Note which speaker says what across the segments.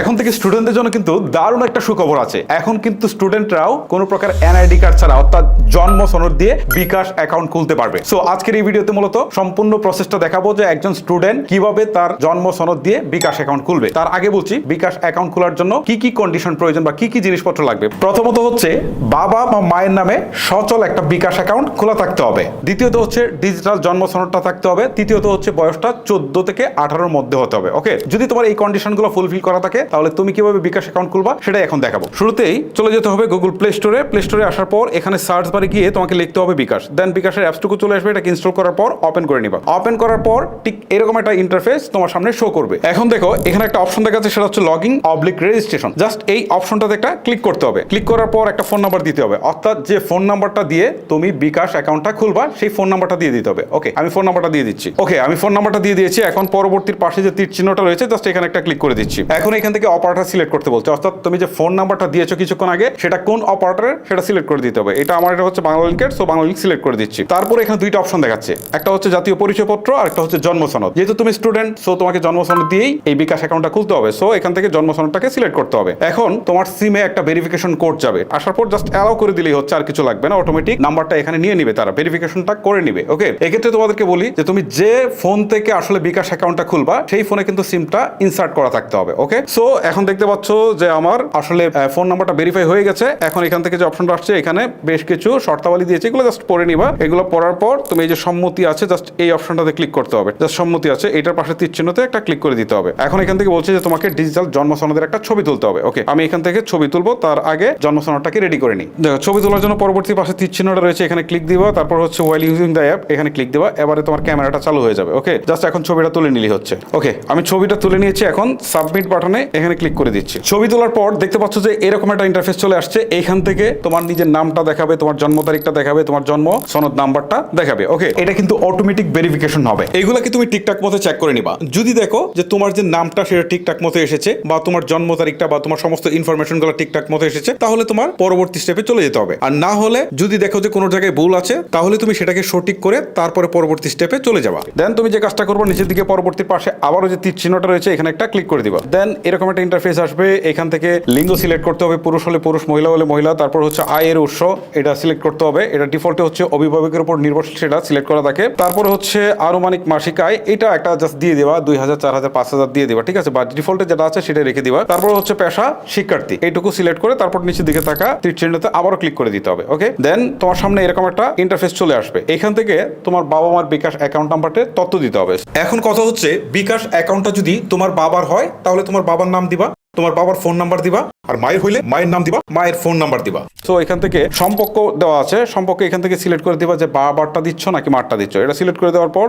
Speaker 1: এখন থেকে স্টুডেন্টদের জন্য কিন্তু দারুণ একটা সুখবর আছে। এখন কিন্তু স্টুডেন্টরাও কোনো প্রকার এনআইডি কার্ড ছাড়া অর্থাৎ জন্ম সনদ দিয়ে বিকাশ অ্যাকাউন্ট খুলতে পারবে। সো আজকের এই ভিডিওতে মূলত সম্পূর্ণ প্রসেসটা দেখাবো যে একজন স্টুডেন্ট কিভাবে তার জন্ম সনদ দিয়ে বিকাশ অ্যাকাউন্ট খুলবে। তার আগে বলছি বিকাশ অ্যাকাউন্ট খোলার জন্য কি কি কন্ডিশন প্রয়োজন বা কি কি জিনিসপত্র লাগবে। প্রথমত হচ্ছে বাবা বা মায়ের নামে সচল একটা বিকাশ অ্যাকাউন্ট খোলা থাকতে হবে। দ্বিতীয়ত হচ্ছে ডিজিটাল জন্ম সনদটা থাকতে হবে। তৃতীয়ত হচ্ছে বয়সটা 14 থেকে 18-র মধ্যে হতে হবে। ওকে, যদি তোমার এই কন্ডিশনগুলো ফুলফিল করা থাকে তাহলে তুমি কিভাবে বিকাশ অ্যাকাউন্ট খুলবা সেটাই এখন দেখাবো। শুরুতেই চলে যেতে হবে গুগল প্লে স্টোরে। প্লে স্টোরে আসার পর এখানে সার্চ বারে গিয়ে তোমাকে লিখতে হবে বিকাশ। দেন বিকাশের অ্যাপসটুকু চলে আসবে, এটাকে ইনস্টল করার পর ওপেন করে নিবা। ওপেন করার পর ঠিক এরকম একটা ইন্টারফেস তোমার সামনে শো করবে। এখন দেখো এখানে একটা অপশন দেখা যাচ্ছে, সেটা হচ্ছে লগইন অবলিক রেজিস্ট্রেশন। জাস্ট এই অপশনটাতে একটা ক্লিক করতে হবে। ক্লিক করার পর একটা ফোন নাম্বার দিতে হবে, অর্থাৎ যে ফোন নাম্বারটা দিয়ে তুমি বিকাশ অ্যাকাউন্টটা খুলবা সেই ফোন নাম্বারটা দিয়ে দিতে হবে। ওকে, আমি ফোন নাম্বারটা দিয়ে দিচ্ছি। ওকে, আমি ফোন নাম্বারটা দিয়ে দিয়েছি। এখন পরবর্তীর পাশে যে তীর চিহ্নটা রয়েছে জাস্ট এখানে একটা ক্লিক করে দিচ্ছি। এখন এখান থেকে অপারেটর সিলেক্ট করতে বলছে, অর্থাৎ তুমি যে ফোন নাম্বারটা দিয়েছো কিছুক্ষণ আগে সেটা কোন অপারেটরের সেটা সিলেক্ট করে দিতে হবে। এটা আমার এটা হচ্ছে বাংলালিংকের, সো বাংলালিংক সিলেক্ট করে দিচ্ছি। তারপরে এখানে দুইটা অপশন দেখাচ্ছে, একটা হচ্ছে জাতীয় পরিচয়পত্র আর একটা হচ্ছে জন্ম সনদ। যেহেতু তুমি স্টুডেন্ট, সো তোমাকে জন্ম সনদ দিয়েই এই বিকাশ অ্যাকাউন্টটা খুলতে হবে। সো এখান থেকে জন্ম সনদটাকে সিলেক্ট করতে হবে। এখন তোমার সিমে একটা ভেরিফিকেশন কোড যাবে, আসার পর জাস্ট অ্যালাউ করে দিলেই হচ্ছে, আর কিছু লাগবে না। অটোমেটিক নাম্বারটা এখানে নিয়ে নিবে, তারা ভেরিফিকেশনটা করে নিবে। ওকে, এক্ষেত্রে তোমাদেরকে বলি যে তুমি যে ফোন থেকে আসলে বিকাশ অ্যাকাউন্টটা খুলবা সেই ফোনে কিন্তু সিমটা ইনসার্ট করা থাকতে হবে। ওকে, সো এখন দেখতে পাচ্ছ যে আমার আসলে ফোন নাম্বারটা ভেরিফাই হয়ে গেছে। এখন এখান থেকে যে অপশনটা আসছে এখানে বেশ কিছু শর্তাবলী দিয়েছে, এগুলো জাস্ট পড়ে নিবা। এগুলো পড়ার পর তুমি এই যে সম্মতি আছে জাস্ট এই অপশনটাতে ক্লিক করতে হবে। জাস্ট সম্মতি আছে, এটার পাশে তীর চিহ্নতে একটা ক্লিক করে দিতে হবে। এখন এখান থেকে বলছে যে তোমাকে ডিজিটাল জন্ম সনদের একটা ছবি তুলতে হবে। ওকে, আমি এখান থেকে ছবি তুলবো, তার আগে জন্ম সনদটাকে রেডি করে নিই। দেখো ছবি তোলার জন্য পরবর্তী পাশে তীর চিহ্নটা রয়েছে, এখানে ক্লিক দিবা। তারপর হচ্ছে ওয়াইল ইউজিং দ্য অ্যাপ, এখানে ক্লিক দিবা। এবারে তোমার ক্যামেরাটা চালু হয়ে যাবে। ওকে, জাস্ট এখন ছবিটা তুলে নিলেই হচ্ছে। ওকে, আমি ছবিটা তুলে নিয়েছি। এখন সাবমিট বাটনে এখানে ক্লিক করে দিচ্ছি। ছবি তোলার পর দেখতে পাচ্ছ যে এরকম একটা ইন্টারফেস চলে আসছে। এইখান থেকে তোমার নিজের নামটা দেখাবে, তোমার জন্ম তারিখটা দেখাবে, তোমার জন্ম সনদ নাম্বারটা দেখাবে। ওকে, এটা কিন্তু অটোমেটিক ভেরিফিকেশন হবে। এগুলা কি তুমি ঠিকঠাক মতো চেক করে নিবা। যদি দেখো যে তোমার যে নামটা সেটা ঠিকঠাক মতো এসেছে বা তোমার জন্ম তারিখটা বা তোমার সমস্ত ইনফরমেশন গুলো ঠিকঠাক মতো এসেছে, তাহলে তোমার পরবর্তী স্টেপে চলে যেতে হবে। আর না হলে যদি দেখো যে কোনো জায়গায় ভুল আছে, তাহলে তুমি সেটাকে সঠিক করে তারপরে পরবর্তী স্টেপে চলে যাবা। দেন তুমি যে কাজটা করবো, নিচের দিকে পরবর্তী পাশে আবারও যে তীর চিহ্নটা রয়েছে এখানে একটা ক্লিক করে দিবা। দেন এরকম একটা ইন্টারফেস আসবে। এখান থেকে লিঙ্গ সিলেক্ট করতে হবে, পুরুষ হলে পুরুষ, মহিলা হলে মহিলা। তারপর হচ্ছে আয়ের উৎস এটা সিলেক্ট করতে হবে। এটা ডিফল্টে হচ্ছে অভিভাবকের উপর নির্ভরশীল, সেটা সিলেক্ট করা থাকে। তারপর হচ্ছে আনুমানিক মাসিক আয়, এটা একটা জাস্ট দিয়ে দিবা, 2000, 4000, 5000 দিয়ে দিবা। ঠিক আছে, বা ডিফল্টে যেটা আছে সেটা রেখে দিবা। তারপর হচ্ছে পেশা শিক্ষার্থী, এইটুকু সিলেক্ট করে তারপর নিচের দিকে থাকা তীর চিহ্নতে আবারও ক্লিক করে দিতে হবে। ওকে, দেন তোমার সামনে এরকম একটা ইন্টারফেস চলে আসবে। এখান থেকে তোমার বাবা মার বিকাশ অ্যাকাউন্ট নাম্বারতে তথ্য দিতে হবে। এখন কথা হচ্ছে বিকাশ অ্যাকাউন্টটা যদি তোমার বাবার হয় তাহলে তোমার বাবার নাম দিবা, তোমার বাবার ফোন নাম্বার দিবা, আর মায়ের হইলে মায়ের নাম দিবা, মায়ের ফোন নাম্বার দিবা। তো এখান থেকে সম্পর্ক দেওয়া আছে, সম্পর্ক এখান থেকে সিলেক্ট করে দিবা যে বাবারটা দিচ্ছ নাকি মারটা দিচ্ছ। এটা সিলেক্ট করে দেওয়ার পর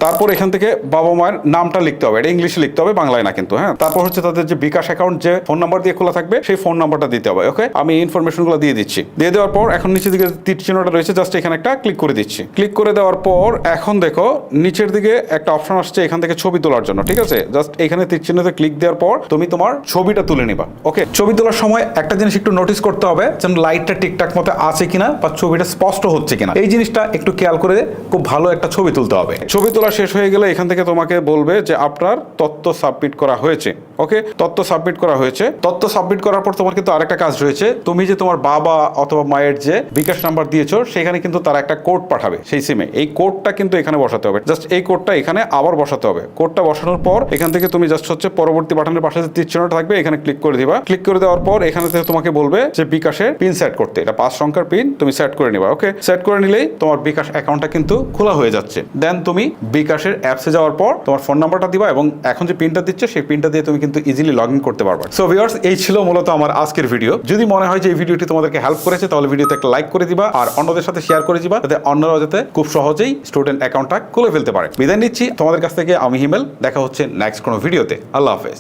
Speaker 1: তারপর এখান থেকে বাবা মায়ের নামটা লিখতে হবে। এটা ইংলিশে লিখতে হবে, বাংলায় না কিন্তু। হ্যাঁ, তারপর হচ্ছে তাদের যে বিকাশ অ্যাকাউন্ট যে ফোন নাম্বার দিয়ে খোলা থাকবে সেই ফোন নাম্বারটা দিতে হবে। ওকে, আমি এই ইনফরমেশনগুলো দিয়ে দিচ্ছি। দিয়ে দেওয়ার পর এখন নিচের দিকে তীর চিহ্নটা রয়েছে, জাস্ট এখানে একটা ক্লিক করে দিচ্ছি। ক্লিক করে দেওয়ার পর এখন দেখো নিচের দিকে একটা অপশন আসছে এখান থেকে ছবি তোলার জন্য। ঠিক আছে, জাস্ট এখানে তীর চিহ্নতে ক্লিক দেওয়ার পর তুমি তোমার ছবিটা তুলে নিবা। ওকে, ছবি তোলার সময় একটা জিনিস একটু নোটিস করতে হবে, যেন লাইটটা ঠিকঠাক মতো আছে কিনা বা ছবিটা স্পষ্ট হচ্ছে কিনা, এই জিনিসটা একটু খেয়াল করে খুব ভালো একটা ছবি তুলতে হবে। ছবি তোলা শেষ হয়ে গেলে এখান থেকে তোমাকে বলবে যে আপনার তথ্য সাবমিট করা হয়েছে। ওকে, তথ্য সাবমিট করা হয়েছে। তথ্য সাবমিট করার পর তোমার কিন্তু আরেকটা কাজ রয়েছে। তুমি যে তোমার বাবা অথবা মায়ের যে বিকাশ নাম্বার দিয়েছো সেখানে কিন্তু তারা একটা কোড পাঠাবে সেই সিমে। এই কোডটা কিন্তু এখানে বসাতে হবে। জাস্ট এই কোডটা এখানে আবার বসাতে হবে। কোডটা বসানোর পর এখান থেকে তুমি জাস্ট হচ্ছে পরবর্তী বাটনের পাশে যে তীর চিহ্নটা থাকবে এখানে ক্লিক করে দিবা। ক্লিক করে দেওয়ার পর এখানে থেকে তোমাকে বলবে যে বিকাশের পিন সেট করতে। এটা 5 সংখ্যার পিন তুমি সেট করে নিবা। ওকে, সেট করে নিলেই তোমার বিকাশ অ্যাকাউন্টটা কিন্তু খোলা হয়ে যাচ্ছে। দেন তুমি বিকাশের অ্যাপসে যাওয়ার পর তোমার ফোন নাম্বারটা দিবা এবং এখন যে পিনটা দিচ্ছে সেই পিনটা দিয়ে তুমি কিন্তু ইজিলি লগ ইন করতে পারবে। সো ভিউয়ার্স, এই ছিল মূলত আমার আজকের ভিডিও। যদি মনে হয় যে এই ভিডিওটি তোমাদেরকে হেল্প করেছে তাহলে ভিডিওতে একটা লাইক করে দিবা আর অন্যদের সাথে শেয়ার করে দিবা, যাতে অন্যরাও যাতে খুব সহজেই স্টুডেন্ট অ্যাকাউন্টটা খুলে ফেলতে পারে। বিদায় নিচ্ছি তোমাদের কাছ থেকে, আমি হিমেল। দেখা হচ্ছে নেক্সট কোনো ভিডিওতে। আল্লাহ হাফেজ।